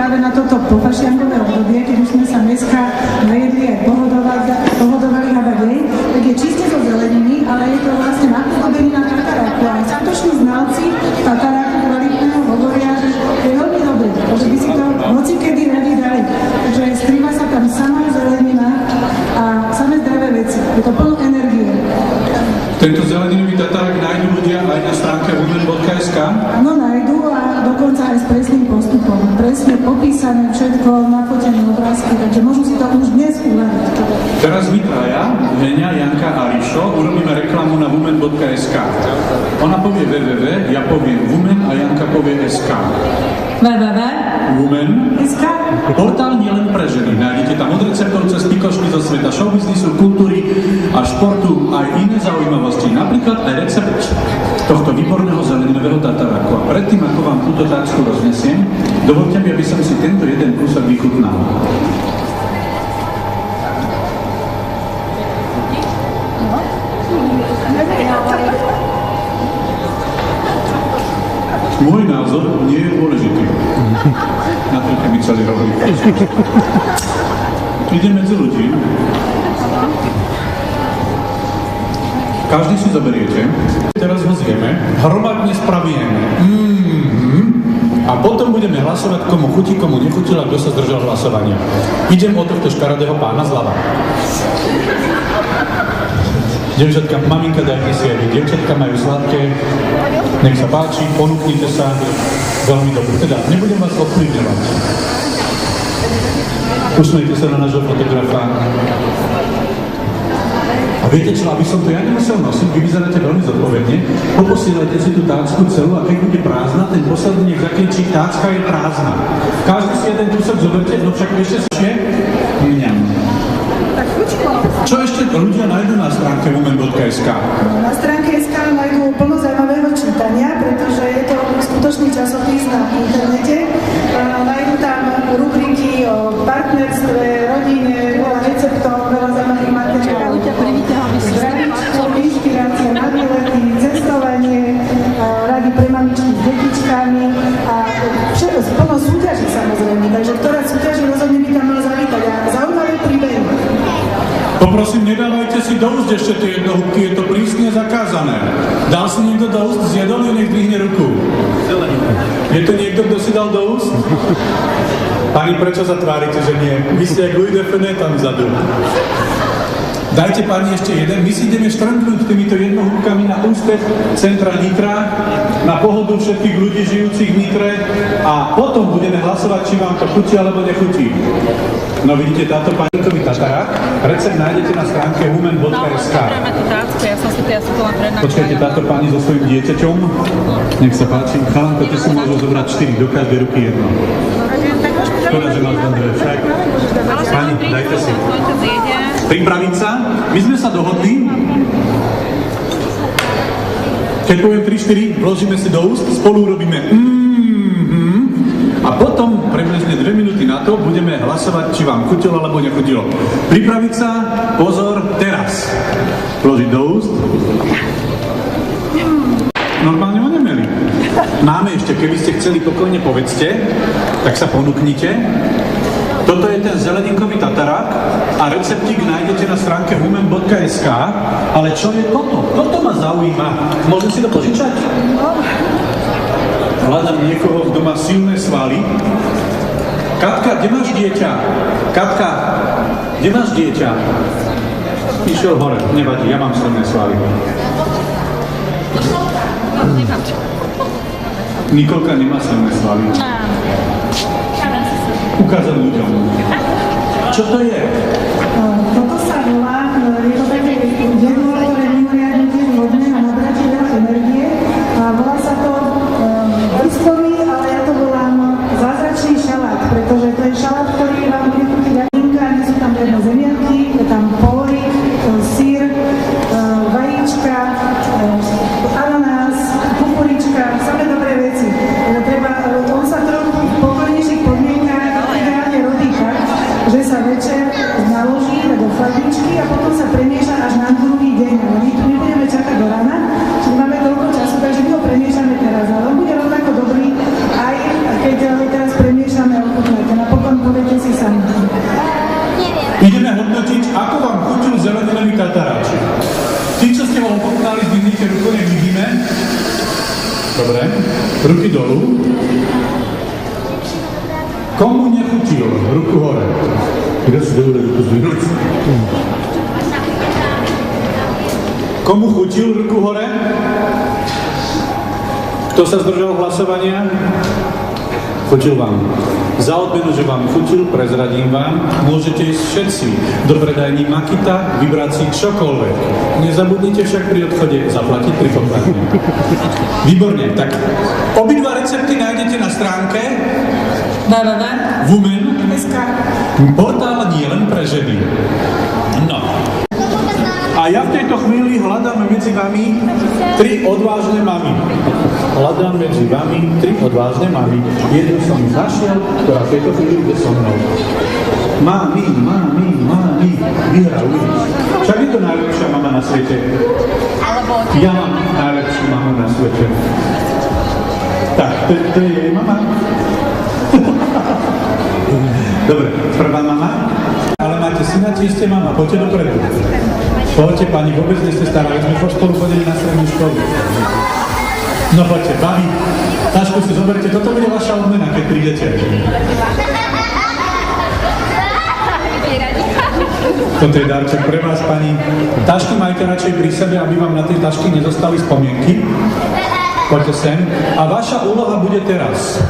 práve na toto pofašiankové obdobie, keď už sme sa dneska najedli aj pohodovali habadej, tak je čiste zo zeleniny, ale je to vlastne napodobenie na tataráku. A skutoční znalci tataráku kvalitného hovoria, že je veľmi dobré, že by si to hocikedy radi dali. Takže skrýva sa tam samá zelenina a samé zdravé veci. Je to plno energie. Tento zeleninový tatarák nájdú ľudia aj na stránke women.sk? Áno, nájdú a dokonca aj s presným postupom. Presne popísané všetko, nafotené obrázky, takže môžu si to už dnes uľaviť. Teraz my traja, Heňa, Janka a Rišo, urobíme reklamu na women.sk. Ona povie www, ja poviem women a Janka povie SK. Women.sk. Portál nielen pre ženy. Nájdete tam od receptov cez pikošky zo sveta showbiznisu, kultúry a športu aj iné zaujímavosti. Napríklad aj recept tohto výborného zeleninového tataráku. A predtým, ako vám túto táčku roznesiem, dovolte mi, aby som si tento jeden kúsok vychutnal. Môj názor nie je dôležitý. Natrite mi celý rohlík. Ide medzi ľudí. Každý si zoberiete. Teraz ho zjeme. Hromadne spravíme. A potom budeme hlasovať, komu chutí, komu nechutí, a kto sa zdržal hlasovania. Idem od tohto škaredého pána zľava. Devčatka, maminka, dajte si aj vy. Devčatka majú sladké. Nech sa páči, ponúknite sa. Veľmi dobre. Teda, nebudem vás ovplyvňovať. Usmejte sa na nášho fotografa. A viete čo, aby som to ja nemusel nosiť, vy vyzeráte veľmi zodpovedne, poposielajte si tú tácku celú a keď bude prázdna, ten posledný nech zakričí, tácka je prázdna. Každý si jeden kúsok zoberte, no však ešte sa mňam. Čo ešte ľudia nájdú na stránke women.sk? Na stránke SK nájdú plno zaujímavého čítania, pretože je to skutočný časopis na internete. Nájdú tam rubriky o partnerstve, rodine, veľa receptov, veľa zaujímavých materiálov. Zdravíčko, inšpirácia na výlety, cestovanie, rady pre mamičky s detičkami a plno súťaží samozrejme. Takže ktorá súťaží rozhodne by tam mal zavítať a zaujímavé príbehy. Poprosím, nedávajte si do úst ešte tie jednohúbky, je to prísne zakázané. Dal si niekto do úst, zjedol ju, nech dvihne ruku. Je to niekto, kto si dal do úst? Pani, prečo sa tvárite, že nie? Vy ste jak Louis de Funès tam vzadu. Dajte pani ešte jeden, my si ideme štrngnúť týmito jednohúbkami na úspech centra Nitra, na pohodu všetkých ľudí žijúcich v Nitre a potom budeme hlasovať, či vám to chutí alebo nechutí. No vidíte, táto paníkový tatarák, recept nájdete na stránke women.sk. Počkajte, táto pani so svojím dieťaťom, nech sa páči. Chalanko, ty si môžu zobrať 4, do každej ruky jedno. Škoda, že máš Andrej, však. Pani, dajte si. Pripraviť sa. My sme sa dohodli. Keď poviem 3-4, vložíme si do úst, spolu urobíme a potom približne 2 minúty na to budeme hlasovať, či vám chutilo alebo nechutilo. Pripraviť sa, pozor, teraz. Vložiť do úst. Normálne onemeli. Máme ešte, keby ste chceli pokojne povedzte, tak sa ponúknite. Toto je ten zeleninkový tatarák a receptík nájdete na stránke women.sk, ale čo je toto? Toto ma zaujíma. Môžem si to požičať? Hľadám niekoho, kto má silné svaly. Katka, kde máš dieťa? Katka, kde máš dieťa? Išiel hore, nevadí, ja mám silné svaly. Nikolka nemá silné svaly. Ukázať ľuďom. Čo to je? Toto sa volá, je to také jedlo, ktoré mimoriadne tiež hodné a nabráte veľa energie. A volá sa to briskový, ale ja to volám zázračný šalát, pretože to je šalát, ktorý vám bude chutiť ľadinka, nie sú tam žiadne zemiaky, je tam polik, syr, vajíčka, ananás, kukurička, samé dobré veci. On sa trochu v pokojnejších podmienkách ideálne robí tak, že sa večer na Dobre, ruky dolu. Komu nechutil? Ruku hore. Kto si dovolí ruku zdvihnúť? Komu chutil? Ruku hore. Kto sa zdržal hlasovania? Chutil vám. Za odmenu, že vám chutil, prezradím vám, môžete ísť všetci do predajní Makita, vybrať si čokoľvek. Nezabudnite však pri odchode zaplatiť pri poplatní. Výborne, tak obidva recepty nájdete na stránke Women.sk. Portál nie len pre ženy. No. A ja v tejto chvíli hľadám medzi vami 3 odvážne mamy. Hľadám medzi vami 3 odvážne mamy. Jednu som našiel, ktorá v tejto chvíli ide so mnou. Mami, vyhra, uvidíš. Však je to najlepšia mama na svete. Ja mám najlepšiu mamu na svete. Tak, to je jej mama. Dobre, prvá mama. Ale máte syna, či ste mama? Poďte dopredu. Poďte, pani, vôbec nie ste stará, veď sme spolu chodili na strednú školu. No poďte, babi, tašku si zoberte, toto bude vaša odmena, keď prídete. Toto je darček pre vás, pani. Tašky majte radšej pri sebe, aby vám na tej tašky nezostali spomienky. Poďte sem. A vaša úloha bude teraz.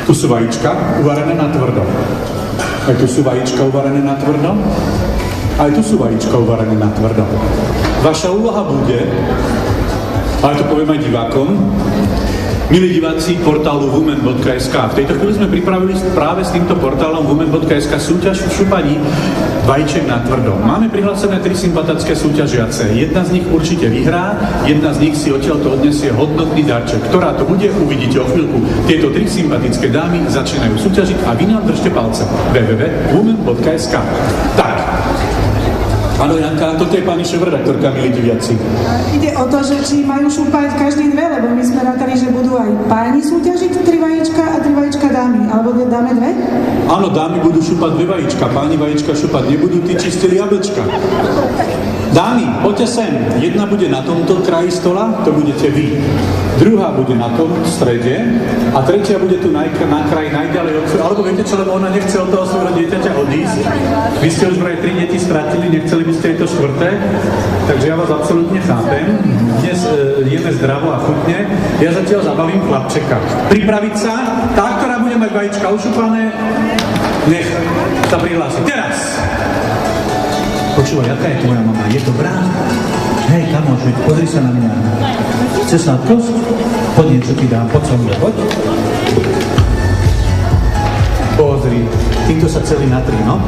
Tu sú vajíčka uvarené na tvrdo. Aj tu sú vajíčka uvarené na tvrdo. Aj tu sú vajíčka uvarené na tvrdo. Vaša úloha bude, ale to poviem aj divákom, milí diváci portálu Women.sk. V tejto chvíli sme pripravili práve s týmto portálom Women.sk súťaž v šupaní vajíček na tvrdo. Máme prihlásené 3 sympatické súťažiace. Jedna z nich určite vyhrá, jedna z nich si odtiaľto odnesie hodnotný darček. Ktorá to bude, uvidíte o chvíľku. Tieto 3 sympatické dámy začínajú súťažiť a vy nám držte palce. www.women.sk. Tak. Áno, Janka, toto je pani šéfredaktorka, milí diváci. Ide o to, že či majú šúpať každý 2, lebo my sme rátali, že budú aj páni súťažiť 3 vajíčka a 3 vajíčka dámy. Alebo dáme 2? Áno, dámy budú šúpať 2 vajíčka, páni vajíčka šúpať nebudú, tí čistili jablčka. Dámy, poďte sem. Jedna bude na tomto kraji stola, to budete vy. Druhá bude na tom strede a tretia bude tu na kraji najďalej od svojho. Alebo viete čo, lebo ona nechce od toho svojho dieťaťa odísť. Vy ste už vraj 3 deti stratili, nechceli by ste aj to 4. Takže ja vás absolútne chápem. Dnes jeme zdravo a chutne. Ja zatiaľ zabavím chlapčeka. Pripraviť sa, tá, ktorá bude mať vajíčka ušupané, nech sa prihlási. Teraz! Počúvaj, aká je tvoja mama? Je dobrá? Hej, kamoš, pozri sa na mňa. Chce sladkosť? Poď niečo ti dám, poď som poď. Pozri, týmto sa celý natrí, no?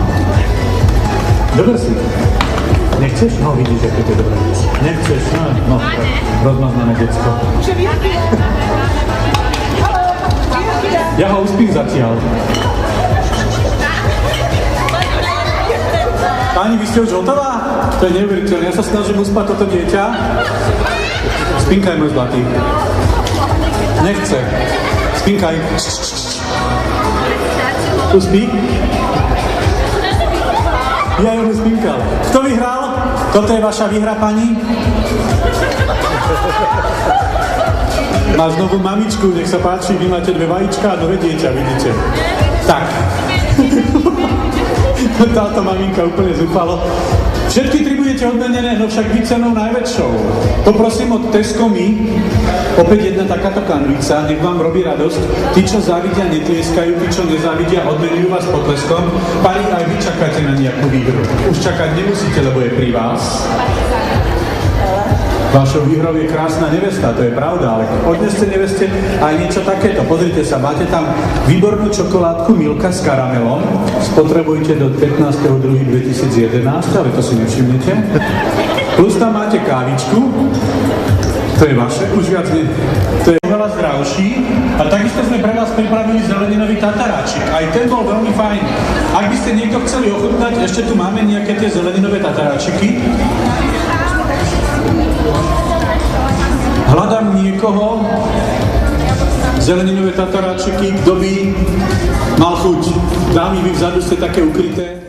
Dobre si. Nechceš? No, vidíš, aké to je dobré. Nechceš? No, rozmaznané decko. Ja ho uspím zatiaľ. Páni, vy ste už hotová? To je neuveriteľné. Ja sa snažím uspať toto dieťa. Spinkaj, môj zlatý. Nechce. Spinkaj. Uspí? Ja ju spinkal. Kto vyhral? Toto je vaša výhra, pani? Máš novú mamičku, nech sa páči. Vy máte 2 vajíčka a nové dieťa, vidíte. Tak. Táto maminka úplne zúfalo. Všetky 3 budete odmenené, no však vy cenou najväčšou. Poprosím od Tesco Mi, opäť jedna takáto kanvica, nech vám robí radosť. Tí, čo závidia, netlieskajú, tí, čo nezávidia, odmenujú vás potleskom. Pani, aj vy čakáte na nejakú výhru. Už čakať nemusíte, lebo je pri vás. Vašou výhrou je krásna nevesta, to je pravda, ale odneste neveste aj niečo takéto. Pozrite sa, máte tam výbornú čokoládku Milka s karamelom, spotrebujte do 15.2.2011, ale to si nevšimnete. Plus tam máte kávičku, to je vaše, už viac nie. To je oveľa zdravší a takisto sme pre vás pripravili zeleninový tataráčik. Aj ten bol veľmi fajn. Ak by ste niekto chceli ochutnať, ešte tu máme nejaké tie zeleninové tataráčiky. Hľadám niekoho, zeleninové tataráčiky, kto by mal chuť. Dámy, vy vzadu ste také ukryté.